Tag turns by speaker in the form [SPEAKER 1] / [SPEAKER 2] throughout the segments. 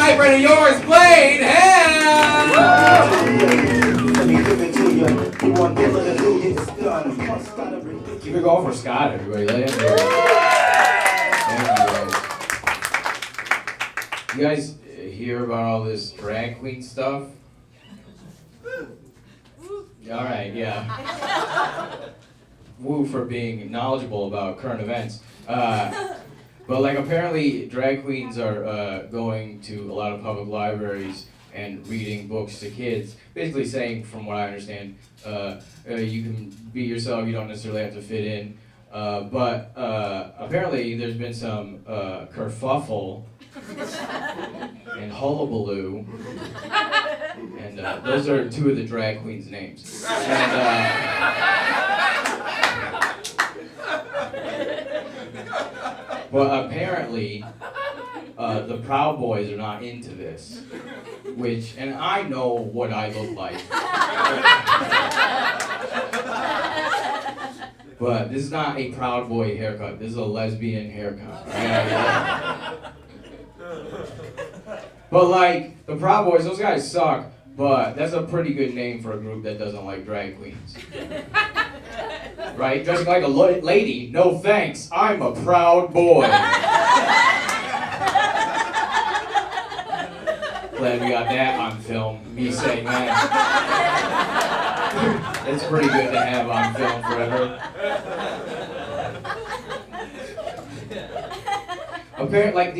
[SPEAKER 1] my friend of yours, Blain Hill! Keep it going for Scott, everybody. Let him do it. Thank you guys. You guys hear about all this drag queen stuff? All right, yeah. Woo for being knowledgeable about current events. But like apparently drag queens are going to a lot of public libraries and reading books to kids, basically saying, from what I understand, you can be yourself, you don't necessarily have to fit in. But apparently there's been some kerfuffle and hullabaloo, and those are two of the drag queens' names. But apparently, the Proud Boys are not into this, and I know what I look like. But this is not a Proud Boy haircut, this is a lesbian haircut. Right? But like, the Proud Boys, those guys suck, but that's a pretty good name for a group that doesn't like drag queens. Right? Dressing like a lady? No thanks. I'm a proud boy. Glad we got that on film. Me saying that. It's pretty good to have on film forever. Apparently, like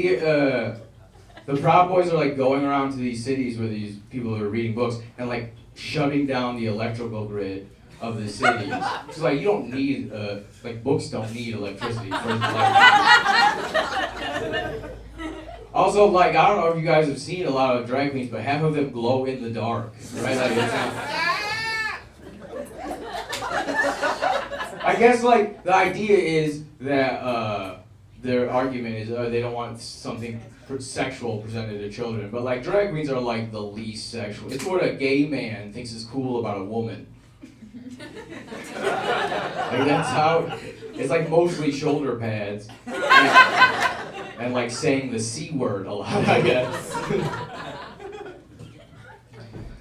[SPEAKER 1] the Proud Boys are like going around to these cities where these people are reading books and like shutting down the electrical grid of the city. It's like, you don't need, like, books don't need electricity. Also, like, I don't know if you guys have seen a lot of drag queens, but half of them glow in the dark, right? Like, it's not... I guess, like, the idea is that, their argument is they don't want something sexual presented to children, but, like, drag queens are, like, the least sexual. It's what a gay man thinks is cool about a woman. Like that's how, it's like mostly shoulder pads and like saying the C word a lot, I guess.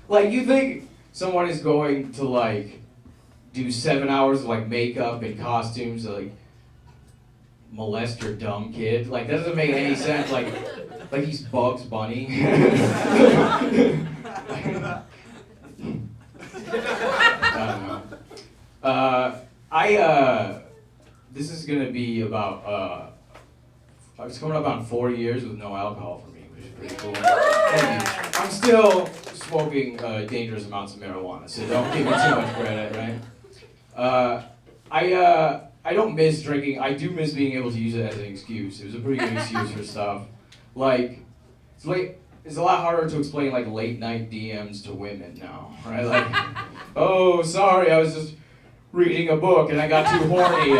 [SPEAKER 1] Like you think someone is going to like do 7 hours of like makeup and costumes to like molest your dumb kid? Like that doesn't make any sense. Like he's Bugs Bunny. I don't know. This is gonna be about, it's coming up on 4 years with no alcohol for me, which is pretty cool. I'm still smoking dangerous amounts of marijuana, so don't give me too much credit, right? I don't miss drinking. I do miss being able to use it as an excuse. It was a pretty good excuse for stuff. Like, it's a lot harder to explain like late night DMs to women now, right? Like, oh, sorry, I was just reading a book and I got too horny.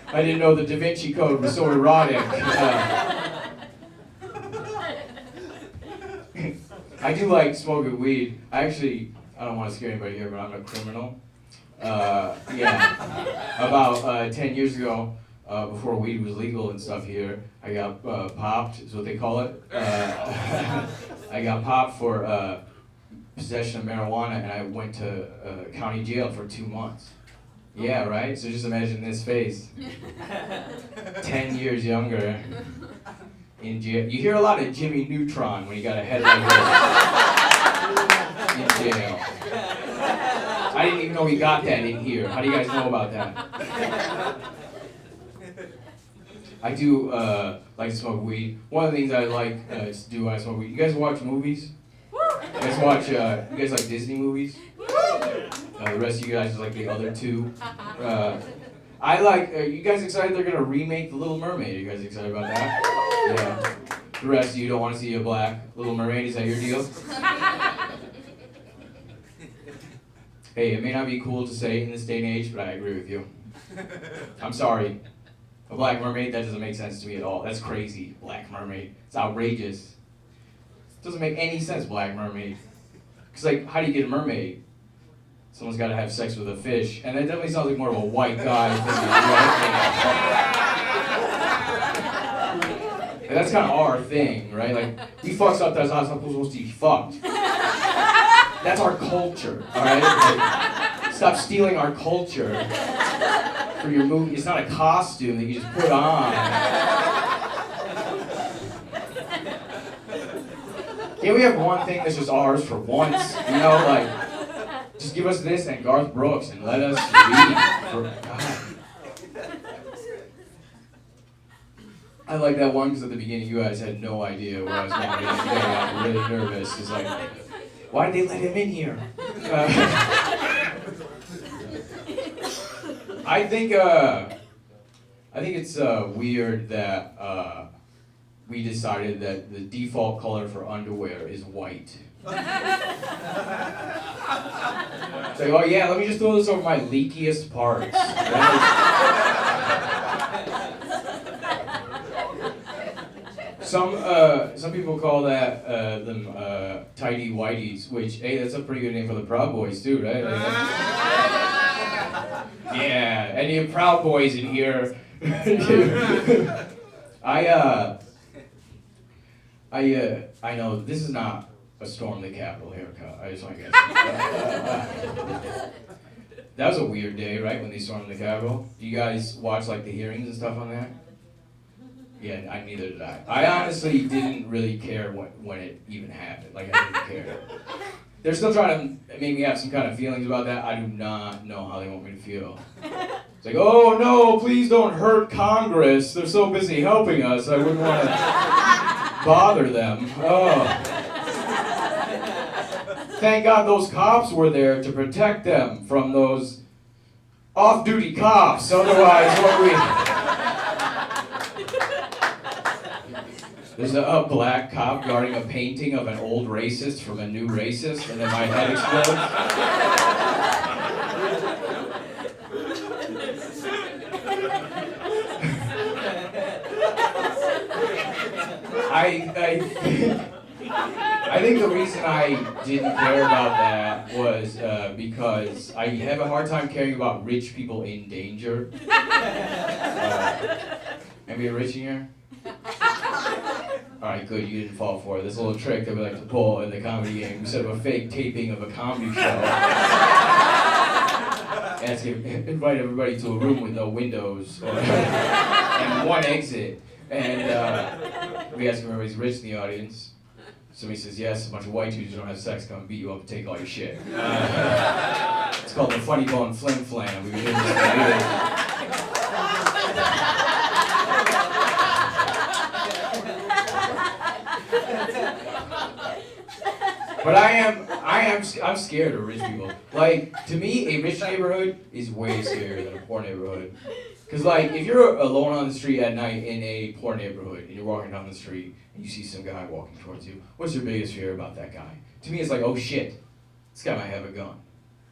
[SPEAKER 1] I didn't know the Da Vinci Code was so erotic. I do like smoking weed. I don't want to scare anybody here, but I'm a criminal. Yeah. About 10 years ago, before weed was legal and stuff here, I got popped, is what they call it. I got popped for possession of marijuana, and I went to county jail for 2 months. Yeah, right? So just imagine this face. 10 years younger, in jail. You hear a lot of Jimmy Neutron when you got a head like this. In jail. I didn't even know he got that in here. How do you guys know about that? I do like to smoke weed. One of the things I like to do when I smoke weed. You guys watch movies? You guys watch, you guys like Disney movies? The rest of you guys is like the other two. I like, you guys excited they're gonna remake The Little Mermaid? Are you guys excited about that? Yeah. The rest of you don't want to see a black Little Mermaid, is that your deal? Hey, it may not be cool to say in this day and age, but I agree with you. I'm sorry. A black mermaid, that doesn't make sense to me at all. That's crazy, black mermaid. It's outrageous. It doesn't make any sense, black mermaid. Because, like, how do you get a mermaid? Someone's got to have sex with a fish. And that definitely sounds like more of a white guy thing. Like, that's kind of our thing, right? Like, we fuck stuff that's not supposed to be fucked. That's our culture, alright? Like, stop stealing our culture for your movie. It's not a costume that you just put on. Yeah, we have one thing that's just ours for once, you know, like, just give us this and Garth Brooks and let us read for God. I like that one because at the beginning you guys had no idea where I was going to be. I got really nervous. It's like, why did they let him in here? I think it's weird that we decided that the default color for underwear is white. It's like, oh yeah, let me just throw this over my leakiest parts. Some people call that them tidy whiteys, which, hey, that's a pretty good name for the Proud Boys too, right? Yeah, any Proud Boys in here? I know this is not a Storm the Capitol haircut. I just want to get that was a weird day, right? When they stormed the Capitol. You guys watch like the hearings and stuff on that? Yeah, neither did I. I honestly didn't really care when it even happened. Like, I didn't care. They're still trying to make me have some kind of feelings about that. I do not know how they want me to feel. It's like, oh no, please don't hurt Congress. They're so busy helping us. I wouldn't want to bother them. Oh. Thank God those cops were there to protect them from those off-duty cops. Otherwise, what we... There's a black cop guarding a painting of an old racist from a new racist, and then my head explodes. I think the reason I didn't care about that was because I have a hard time caring about rich people in danger. Anybody rich in here? Alright, good, you didn't fall for it. This little trick that we like to pull in the comedy game. We set up a fake taping of a comedy show. And to invite everybody to a room with no windows and one exit. And we ask if everybody's rich in the audience. Somebody says yes, a bunch of white dudes who don't have sex come beat you up and take all your shit. It's called the Funny Bone Flim Flam. We've been doing this for years. But I'm scared of rich people. Like, to me, a rich neighborhood is way scarier than a poor neighborhood. Because, like, if you're alone on the street at night in a poor neighborhood, and you're walking down the street, and you see some guy walking towards you, what's your biggest fear about that guy? To me, it's like, oh shit, this guy might have a gun.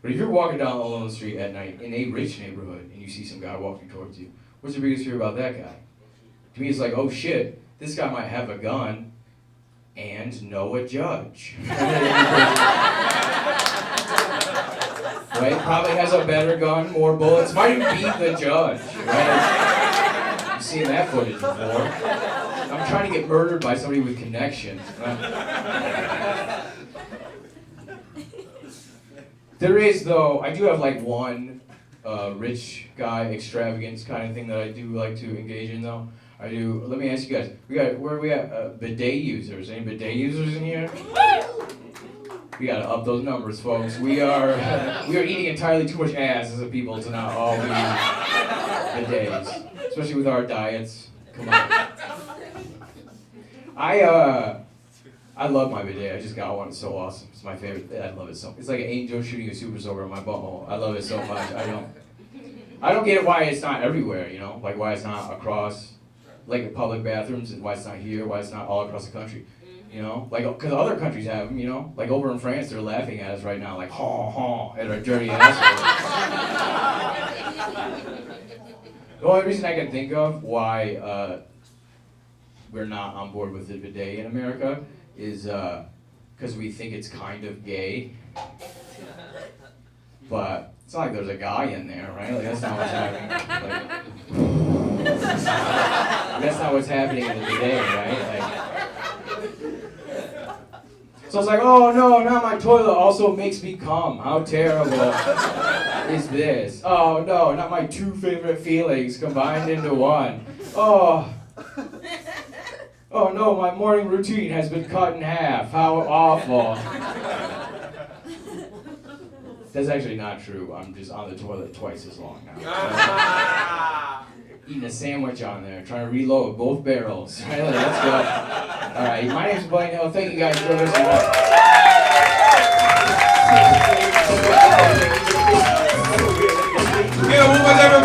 [SPEAKER 1] But if you're walking down alone the street at night in a rich neighborhood, and you see some guy walking towards you, what's your biggest fear about that guy? To me, it's like, oh shit, this guy might have a gun, and know a judge. Right? Probably has a better gun, more bullets. Might even beat the judge. Right? You've seen that footage before. I'm trying to get murdered by somebody with connections. There is, though, I do have like one rich guy extravagance kind of thing that I do like to engage in, though. I do. Let me ask you guys. Where are we at? Bidet users. Any bidet users in here? We gotta up those numbers, folks. We are eating entirely too much ass as a people to not all be bidets, especially with our diets. Come on. I love my bidet. I just got one. It's so awesome. It's my favorite. I love it so. It's like an angel shooting a super soaker in my butthole. I love it so much. I don't get why it's not everywhere. You know, like why it's not across. Like public bathrooms, and why it's not here, why it's not all across the country, you know? Like, because other countries have them, you know? Like over in France, they're laughing at us right now, like, at our dirty assholes. The only reason I can think of why we're not on board with the bidet in America is because we think it's kind of gay. But it's not like there's a guy in there, right? Like, that's not what's happening. Like, that's not what's happening in the day, right? So I was like, oh no, not my toilet also makes me cum. How terrible is this? Oh no, not my two favorite feelings combined into one. Oh no, my morning routine has been cut in half. How awful. That's actually not true. I'm just on the toilet twice as long now. Eating a sandwich on there, trying to reload both barrels. Right, let's go. All right, my name's Blain Hill. Thank you guys for listening.
[SPEAKER 2] Yeah, what was everybody?